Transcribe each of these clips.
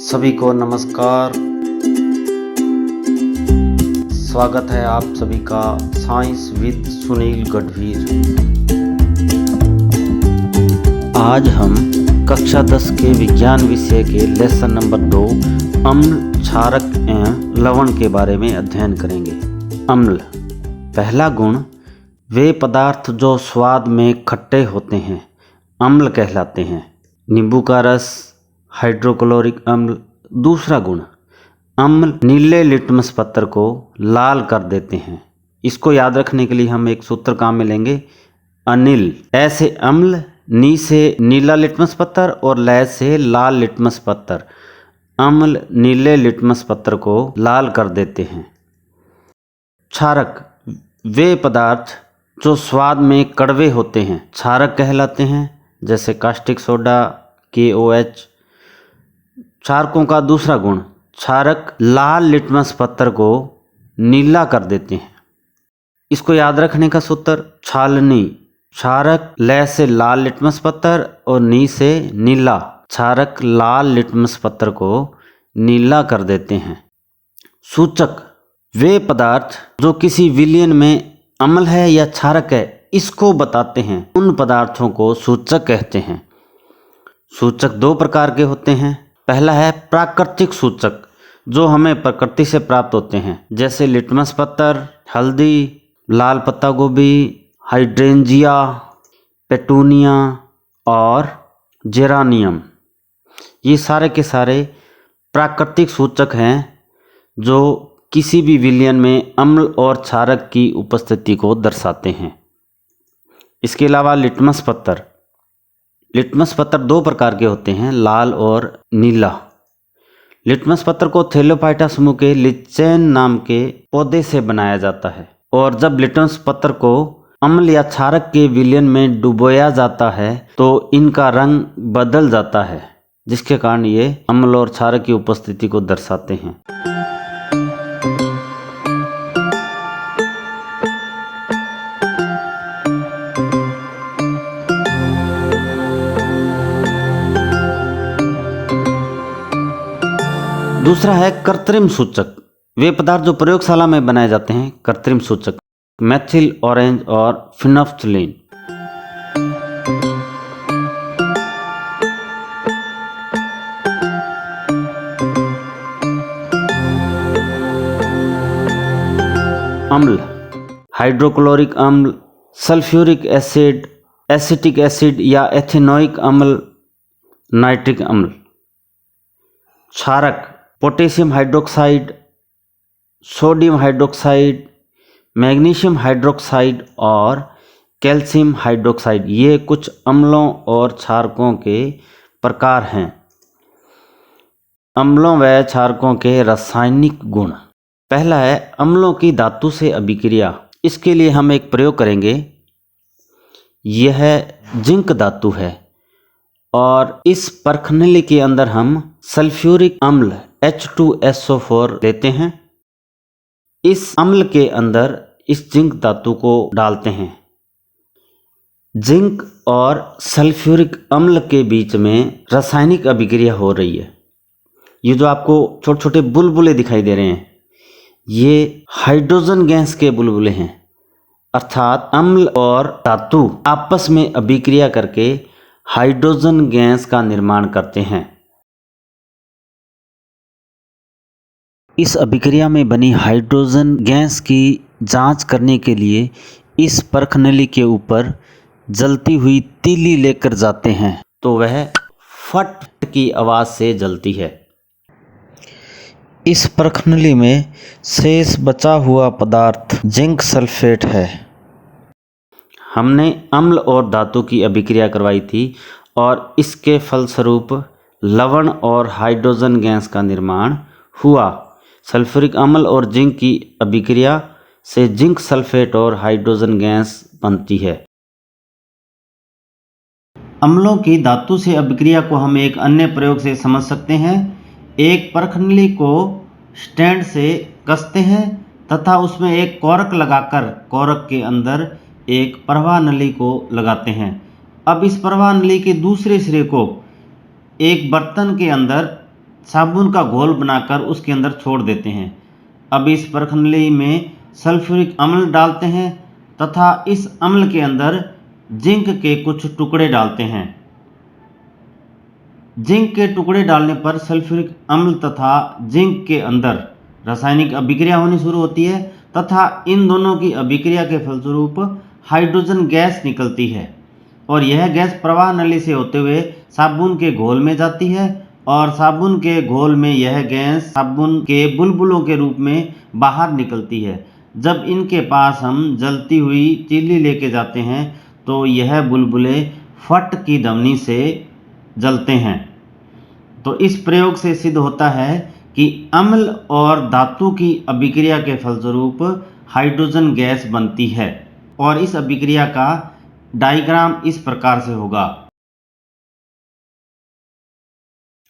सभी को नमस्कार। स्वागत है आप सभी का साइंस विद सुनील गढ़वीर। आज हम कक्षा 10 के विज्ञान विषय के लेसन नंबर 2 अम्ल, क्षारक एवं लवण के बारे में अध्ययन करेंगे। अम्ल, पहला गुण, वे पदार्थ जो स्वाद में खट्टे होते हैं अम्ल कहलाते हैं। नींबू का रस, हाइड्रोक्लोरिक अम्ल। दूसरा गुण, अम्ल नीले लिटमस पत्र को लाल कर देते हैं। इसको याद रखने के लिए हम एक सूत्र काम में लेंगे, अनिल। ऐसे अम्ल, नी से नीला लिटमस पत्र और लै से लाल लिटमस पत्र। अम्ल नीले लिटमस पत्र को लाल कर देते हैं। क्षारक, वे पदार्थ जो स्वाद में कड़वे होते हैं क्षारक कहलाते हैं, जैसे कास्टिक सोडा, KOH। क्षारकों का दूसरा गुण, क्षारक लाल लिटमस पत्र को नीला कर देते हैं। इसको याद रखने का सूत्र, छालनी। क्षारक लै से लाल लिटमस पत्र और नी से नीला। क्षारक लाल लिटमस पत्र को नीला कर देते हैं। सूचक, वे पदार्थ जो किसी विलयन में अम्ल है या क्षारक है इसको बताते हैं, उन पदार्थों को सूचक कहते हैं। सूचक दो प्रकार के होते हैं। पहला है प्राकृतिक सूचक, जो हमें प्रकृति से प्राप्त होते हैं, जैसे लिटमस पत्र, हल्दी, लाल पत्ता गोभी, हाइड्रेंजिया, पेटूनिया और जेरानियम। ये सारे के सारे प्राकृतिक सूचक हैं जो किसी भी विलयन में अम्ल और क्षारक की उपस्थिति को दर्शाते हैं। इसके अलावा लिटमस पत्र। लिटमस पत्र दो प्रकार के होते हैं, लाल और नीला। लिटमस पत्र को थैलोफाइटा समूह के लिचेन नाम के पौधे से बनाया जाता है, और जब लिटमस पत्र को अम्ल या क्षारक के विलयन में डुबोया जाता है तो इनका रंग बदल जाता है, जिसके कारण ये अम्ल और क्षारक की उपस्थिति को दर्शाते हैं। दूसरा है कृत्रिम सूचक, वे पदार्थ जो प्रयोगशाला में बनाए जाते हैं कृत्रिम सूचक, मेथिल ऑरेंज और फिनोल्फ्थलीन। अम्ल, हाइड्रोक्लोरिक अम्ल, सल्फ्यूरिक एसिड, एसिटिक एसिड या एथेनोइक अम्ल, नाइट्रिक अम्ल। क्षारक, potassium hydroxide, sodium hydroxide, magnesium hydroxide और कैल्शियम हाइड्रोक्साइड, ये कुछ अम्लों और क्षारकों के प्रकार हैं। अम्लों व क्षारकों के रासायनिक गुण। पहला है अम्लों की धातु से अभिक्रिया। इसके लिए हम एक प्रयोग करेंगे। यह जिंक धातु है और इस परखनली के अंदर हम सल्फ्यूरिक अम्ल H2SO4 लेते हैं। इस अम्ल के अंदर इस जिंक धातु को डालते हैं। जिंक और सल्फ्यूरिक अम्ल के बीच में रासायनिक अभिक्रिया हो रही है। ये जो आपको छोटे छोटे बुलबुले दिखाई दे रहे हैं, ये हाइड्रोजन गैस के बुलबुले हैं, अर्थात अम्ल और धातु आपस में अभिक्रिया करके हाइड्रोजन गैस का निर्माण करते हैं। इस अभिक्रिया में बनी हाइड्रोजन गैस की जांच करने के लिए इस परखनली के ऊपर जलती हुई तीली लेकर जाते हैं, तो वह फट की आवाज़ से जलती है। इस परखनली में शेष बचा हुआ पदार्थ जिंक सल्फेट है। हमने अम्ल और धातु की अभिक्रिया करवाई थी और इसके फलस्वरूप लवण और हाइड्रोजन गैस का निर्माण हुआ। सल्फ्यूरिक अम्ल और जिंक की अभिक्रिया से जिंक सल्फेट और हाइड्रोजन गैस बनती है। अम्लों की धातु से अभिक्रिया को हम एक अन्य प्रयोग से समझ सकते हैं। एक परखनली को स्टैंड से कसते हैं तथा उसमें एक कोरक लगाकर कोरक के अंदर एक प्रवाह नली को लगाते हैं। अब इस प्रवाह नली के दूसरे सिरे को एक बर्तन के अंदर साबुन का घोल बनाकर उसके अंदर छोड़ देते हैं। अब इस प्रणाली में सल्फ्यूरिक अम्ल डालते हैं तथा इस अम्ल के अंदर जिंक के कुछ टुकड़े डालते हैं। जिंक के टुकड़े डालने पर सल्फ्यूरिक अम्ल तथा जिंक के अंदर रासायनिक अभिक्रिया होनी शुरू होती है तथा इन दोनों की अभिक्रिया के फलस्वरूप हाइड्रोजन गैस निकलती है और यह गैस प्रवाह नली से होते हुए साबुन के घोल में जाती है और साबुन के घोल में यह गैस साबुन के बुलबुलों के रूप में बाहर निकलती है। जब इनके पास हम जलती हुई तीली लेके जाते हैं तो यह बुलबुले फट की धमनी से जलते हैं। तो इस प्रयोग से सिद्ध होता है कि अम्ल और धातु की अभिक्रिया के फलस्वरूप हाइड्रोजन गैस बनती है और इस अभिक्रिया का डायग्राम इस प्रकार से होगा।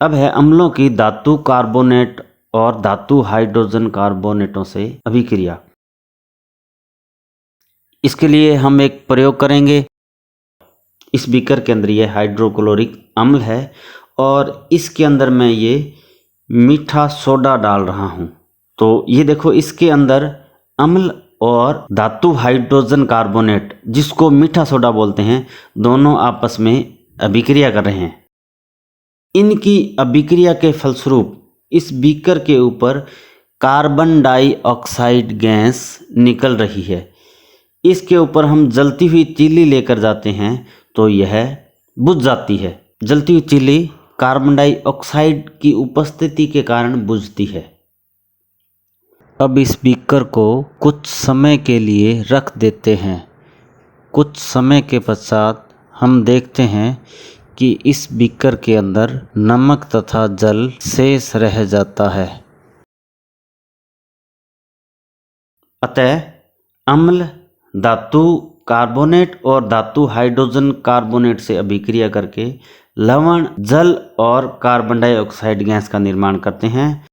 अब है अम्लों की धातु कार्बोनेट और धातु हाइड्रोजन कार्बोनेटों से अभिक्रिया। इसके लिए हम एक प्रयोग करेंगे। इस बीकर के अंदर ये हाइड्रोक्लोरिक अम्ल है और इसके अंदर मैं ये मीठा सोडा डाल रहा हूँ। तो ये देखो इसके अंदर अम्ल और धातु हाइड्रोजन कार्बोनेट, जिसको मीठा सोडा बोलते हैं, दोनों आपस में अभिक्रिया कर रहे हैं। इनकी अभिक्रिया के फलस्वरूप इस बीकर के ऊपर कार्बन डाइऑक्साइड गैस निकल रही है। इसके ऊपर हम जलती हुई तीली लेकर जाते हैं तो यह बुझ जाती है। जलती हुई तीली कार्बन डाइऑक्साइड की उपस्थिति के कारण बुझती है। अब इस बीकर को कुछ समय के लिए रख देते हैं। कुछ समय के पश्चात हम देखते हैं कि इस बीकर के अंदर नमक तथा जल शेष रह जाता है। अतः अम्ल धातु कार्बोनेट और धातु हाइड्रोजन कार्बोनेट से अभिक्रिया करके लवण, जल और कार्बन डाइऑक्साइड गैस का निर्माण करते हैं।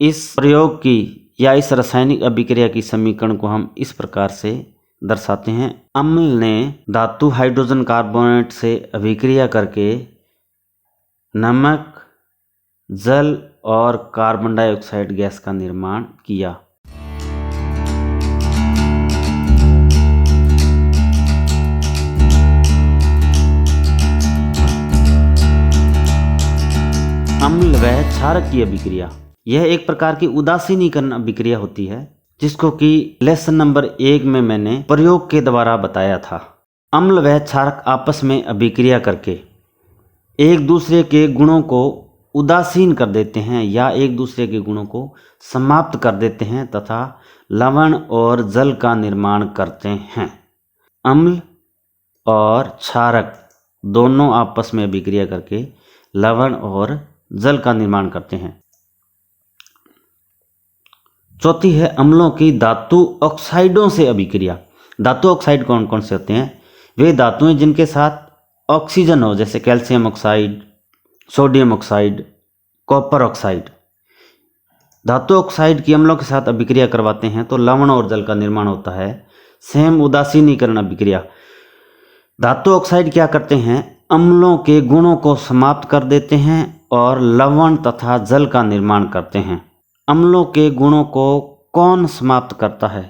इस प्रयोग की या इस रासायनिक अभिक्रिया की समीकरण को हम इस प्रकार से दर्शाते हैं। अम्ल ने धातु हाइड्रोजन कार्बोनेट से अभिक्रिया करके नमक, जल और कार्बन डाइऑक्साइड गैस का निर्माण किया। अम्ल व क्षारक की अभिक्रिया, यह एक प्रकार की उदासीनीकरण अभिक्रिया होती है, जिसको कि लेसन नंबर 1 में मैंने प्रयोग के द्वारा बताया था। अम्ल व क्षारक आपस में अभिक्रिया करके एक दूसरे के गुणों को उदासीन कर देते हैं या एक दूसरे के गुणों को समाप्त कर देते हैं तथा लवण और जल का निर्माण करते हैं। अम्ल और क्षारक दोनों आपस में अभिक्रिया करके लवण और जल का निर्माण करते हैं। चौथी है अम्लों की धातु ऑक्साइडों से अभिक्रिया। धातु ऑक्साइड कौन कौन से होते हैं? वे धातुएं जिनके साथ ऑक्सीजन हो, जैसे calcium oxide, sodium oxide, copper oxide. धातु ऑक्साइड की अम्लों के साथ अभिक्रिया करवाते हैं तो लवण और जल का निर्माण होता है। सेम उदासीनीकरण अभिक्रिया, धातु ऑक्साइड क्या करते हैं? अम्लों के गुणों को समाप्त कर देते हैं और लवण तथा जल का निर्माण करते हैं। अम्लों के गुणों को कौन समाप्त करता है?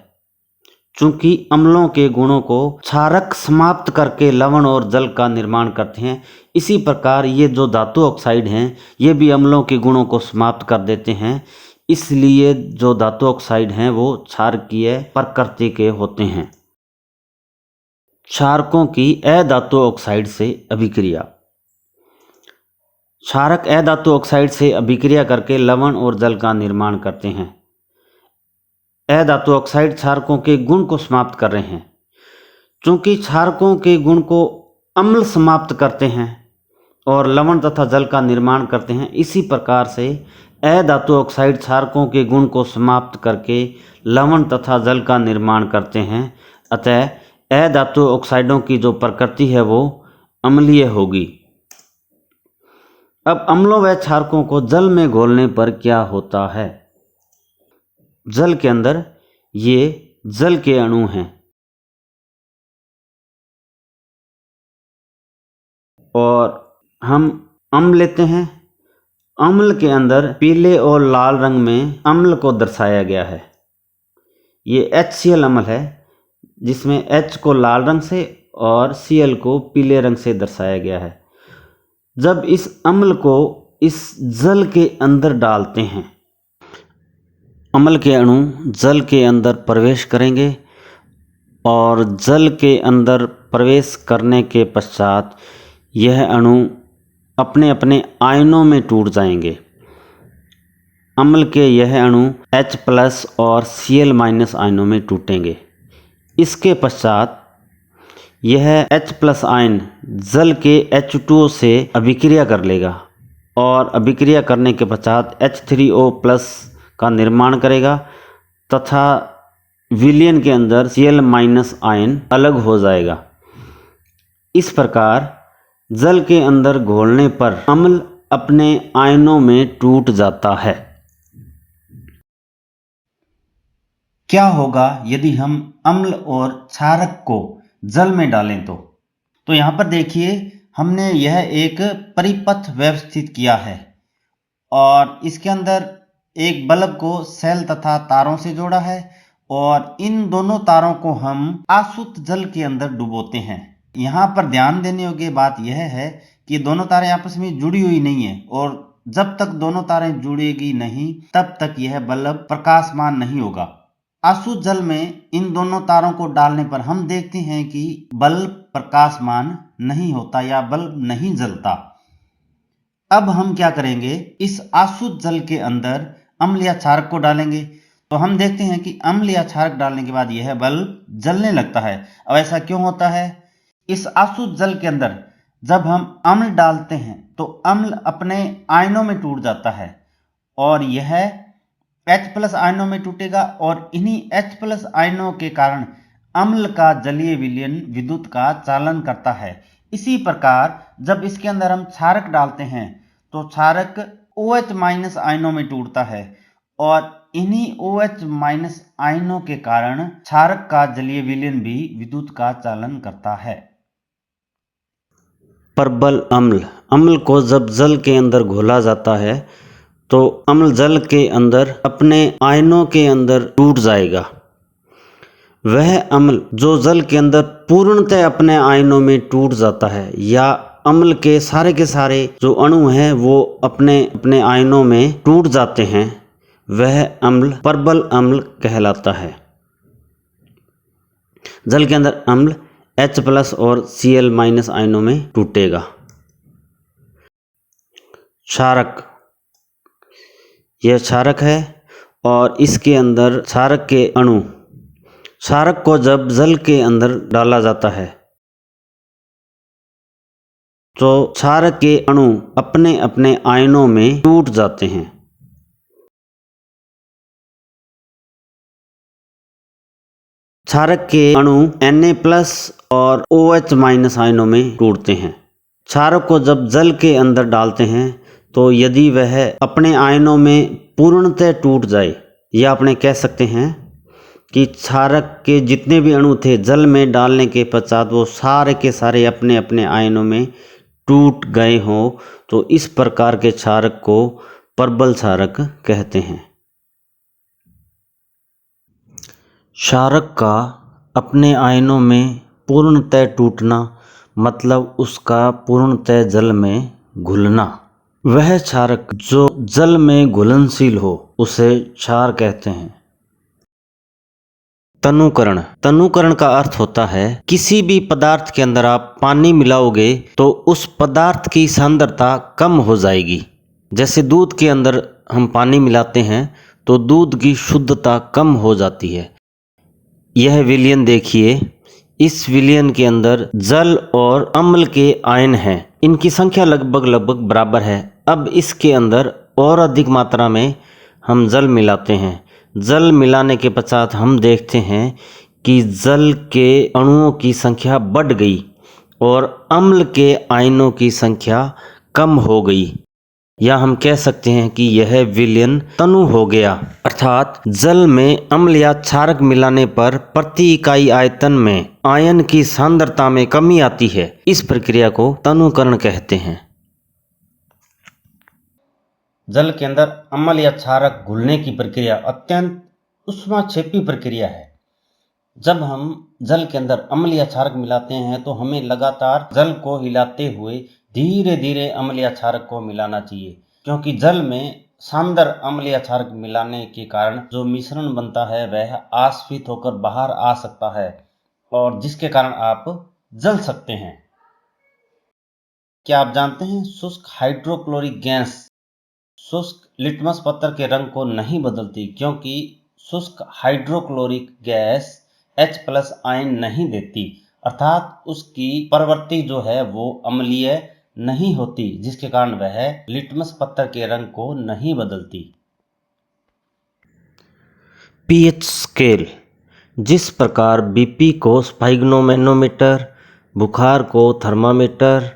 चूंकि अम्लों के गुणों को क्षारक समाप्त करके लवण और जल का निर्माण करते हैं, इसी प्रकार ये जो धातु ऑक्साइड हैं ये भी अम्लों के गुणों को समाप्त कर देते हैं। इसलिए जो धातु ऑक्साइड हैं वो क्षारकीय प्रकृति के होते हैं। क्षारकों की अधातु ऑक्साइड से अभिक्रिया। क्षारक अधातु ऑक्साइड से अभिक्रिया करके लवण और जल का निर्माण करते हैं। अधातु ऑक्साइड क्षारकों के गुण को समाप्त कर रहे हैं। चूंकि क्षारकों के गुण को अम्ल समाप्त करते हैं और लवण तथा जल का निर्माण करते हैं, इसी प्रकार से अधातु ऑक्साइड क्षारकों के गुण को समाप्त करके लवण तथा जल का निर्माण करते हैं। अतः अधातु ऑक्साइडों की जो प्रकृति है वो अम्लीय होगी। अब अम्लों व क्षारकों को जल में घोलने पर क्या होता है? जल के अंदर ये जल के अणु हैं और हम अम्ल लेते हैं, अम्ल के अंदर पीले और लाल रंग में अम्ल को दर्शाया गया है। ये HCl अम्ल है जिसमें H को लाल रंग से और Cl को पीले रंग से दर्शाया गया है। जब इस अम्ल को इस जल के अंदर डालते हैं, अम्ल के अणु जल के अंदर प्रवेश करेंगे और जल के अंदर प्रवेश करने के पश्चात यह अणु अपने अपने आयनों में टूट जाएंगे। अम्ल के यह अणु H+ और Cl- आयनों में टूटेंगे। इसके पश्चात यह H+ आयन जल के H2O से अभिक्रिया कर लेगा और अभिक्रिया करने के पश्चात H3O+ का निर्माण करेगा तथा विलयन के अंदर Cl- आयन अलग हो जाएगा। इस प्रकार जल के अंदर घोलने पर अम्ल अपने आयनों में टूट जाता है। क्या होगा यदि हम अम्ल और क्षारक को जल में डालें तो यहाँ पर देखिए हमने यह एक परिपथ व्यवस्थित किया है और इसके अंदर एक बल्ब को सेल तथा तारों से जोड़ा है और इन दोनों तारों को हम आसुत जल के अंदर डुबोते हैं। यहाँ पर ध्यान देने योग्य बात यह है कि दोनों तारें आपस में जुड़ी हुई नहीं है और जब तक दोनों तारें जुड़ेगी नहीं तब तक यह बल्ब प्रकाशमान नहीं होगा। आसुत जल में इन दोनों तारों को डालने पर हम देखते हैं कि बल्ब प्रकाशमान नहीं होता या बल्ब नहीं जलता। अब हम क्या करेंगे, इस आसुत जल के अंदर अम्ल या क्षारक को डालेंगे तो हम देखते हैं कि अम्ल या क्षारक डालने के बाद यह बल्ब जलने लगता है। अब ऐसा क्यों होता है? इस आसुत जल के अंदर जब हम अम्ल डालते हैं तो अम्ल अपने आयनों में टूट जाता है और यह H+ आयनों में टूटेगा और इन्हीं H+ आयनों के कारण अम्ल का जलीय विलयन विद्युत का चालन करता है। इसी प्रकार जब इसके अंदर हम क्षारक डालते हैं तो क्षारक OH- आयनों में टूटता है और इन्हीं OH- आयनों के कारण क्षारक का जलीय विलयन भी विद्युत का चालन करता है। प्रबल अम्ल, अम्ल को जब जल के अंदर घोला जाता है तो अम्ल जल के अंदर अपने आयनों के अंदर टूट जाएगा। वह अम्ल जो जल के अंदर पूर्णतः अपने आयनों में टूट जाता है या अम्ल के सारे जो अणु हैं वो अपने अपने आयनों में टूट जाते हैं, वह अम्ल प्रबल अम्ल कहलाता है। जल के अंदर अम्ल H+ और Cl- आयनों में टूटेगा। क्षारक, यह क्षारक है और इसके अंदर क्षारक के अणु, क्षारक को जब जल के अंदर डाला जाता है तो क्षारक के अणु अपने अपने आयनों में टूट जाते हैं। क्षारक के अणु Na+ और OH- आयनों में टूटते हैं। क्षारक को जब जल के अंदर डालते हैं तो यदि वह अपने आयनों में पूर्णतः टूट जाए या अपने कह सकते हैं कि क्षारक के जितने भी अणु थे जल में डालने के पश्चात वो सारे के सारे अपने अपने आयनों में टूट गए हों तो इस प्रकार के क्षारक को प्रबल क्षारक कहते हैं। क्षारक का अपने आयनों में पूर्णतः टूटना मतलब उसका पूर्णतः जल में घुलना। वह क्षारक जो जल में घुलनशील हो उसे क्षार कहते हैं। तनुकरण, तनुकरण का अर्थ होता है किसी भी पदार्थ के अंदर आप पानी मिलाओगे तो उस पदार्थ की सांद्रता कम हो जाएगी। जैसे दूध के अंदर हम पानी मिलाते हैं तो दूध की शुद्धता कम हो जाती है। यह विलयन देखिए, इस विलयन के अंदर जल और अम्ल के आयन हैं, इनकी संख्या लगभग बराबर है। अब इसके अंदर और अधिक मात्रा में हम जल मिलाते हैं। जल मिलाने के पश्चात हम देखते हैं कि जल के अणुओं की संख्या बढ़ गई और अम्ल के आयनों की संख्या कम हो गई, या हम कह सकते हैं कि यह विलयन तनु हो गया। अर्थात जल में अम्ल या क्षारक मिलाने पर प्रति इकाई आयतन में आयन की सांद्रता में कमी आती है। इस प्रक्रिया को तनुकरण कहते हैं। जल के अंदर अम्ल या क्षारक घुलने की प्रक्रिया अत्यंत ऊष्माक्षेपी प्रक्रिया है। जब हम जल के अंदर अम्ल या क्षारक मिलाते हैं तो हमें लगातार जल को हिलाते हुए धीरे धीरे अम्ल या क्षारक को मिलाना चाहिए, क्योंकि जल में शानदार अम्ल या क्षारक मिलाने के कारण जो मिश्रण बनता है वह आस्फित होकर बाहर आ सकता है और जिसके कारण आप जल सकते हैं। क्या आप जानते हैं शुष्क हाइड्रोक्लोरिक गैस शुष्क लिटमस पत्थर के रंग को नहीं बदलती, क्योंकि शुष्क हाइड्रोक्लोरिक गैस H+ आयन नहीं देती, अर्थात उसकी प्रवृत्ति जो है वो अम्लीय नहीं होती, जिसके कारण वह लिटमस पत्थर के रंग को नहीं बदलती। PH scale. जिस प्रकार बीपी को स्फिग्नोमेनोमीटर, बुखार को थर्मामीटर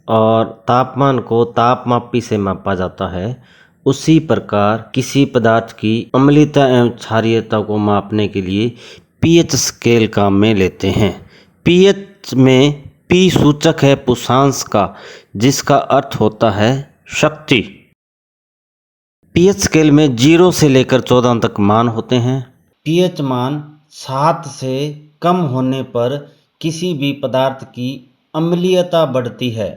और तापमान को तापमापी से मापा जाता है, उसी प्रकार किसी पदार्थ की अम्लीयता एवं क्षारीयता को मापने के लिए पीएच स्केल काम में लेते हैं। पीएच में पी सूचक है पुषांश का, जिसका अर्थ होता है शक्ति। पीएच स्केल में 0 से लेकर 14 तक मान होते हैं। पीएच मान 7 से कम होने पर किसी भी पदार्थ की अम्लीयता बढ़ती है।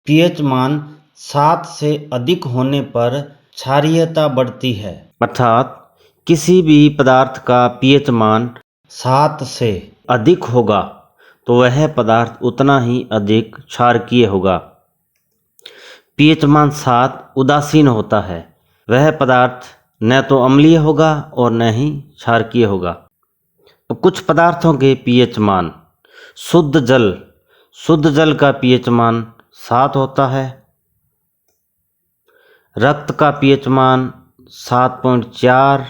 पीएच मान 7 से अधिक होने पर क्षारीयता बढ़ती है, अर्थात किसी भी पदार्थ का पीएच मान 7 से अधिक होगा तो वह पदार्थ उतना ही अधिक क्षारकीय होगा। पीएच मान 7 उदासीन होता है, वह पदार्थ न तो अम्लीय होगा और न ही क्षारकीय होगा। अब कुछ पदार्थों के पीएच मान। शुद्ध जल का पीएच मान 7 होता है। रक्त का पीएच मान 7.4।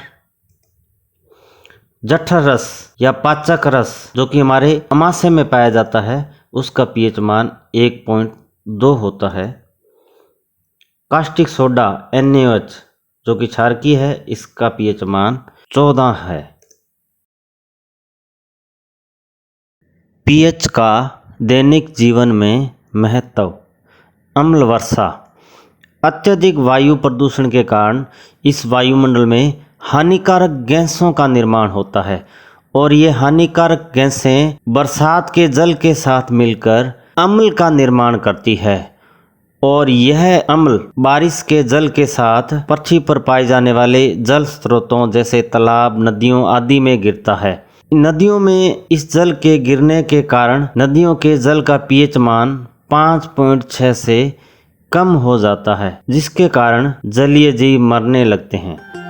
जठर रस या पाचक रस जो कि हमारे अमाशय में पाया जाता है, उसका पीएच मान 1.2 होता है। कास्टिक सोडा NaOH जो कि क्षारकीय है, इसका पीएच मान 14 है। पीएच का दैनिक जीवन में महत्व। अम्ल वर्षा। अत्यधिक वायु प्रदूषण के कारण इस वायुमंडल में हानिकारक गैसों का निर्माण होता है और ये हानिकारक गैसें बरसात के जल के साथ मिलकर अम्ल का निर्माण करती है और यह अम्ल बारिश के जल के साथ पृथ्वी पर पाए जाने वाले जल स्रोतों जैसे तालाब, नदियों आदि में गिरता है। नदियों में इस जल के गिरने के कारण नदियों के जल का पीएच मान 5.6 से कम हो जाता है, जिसके कारण जलीय जीव मरने लगते हैं।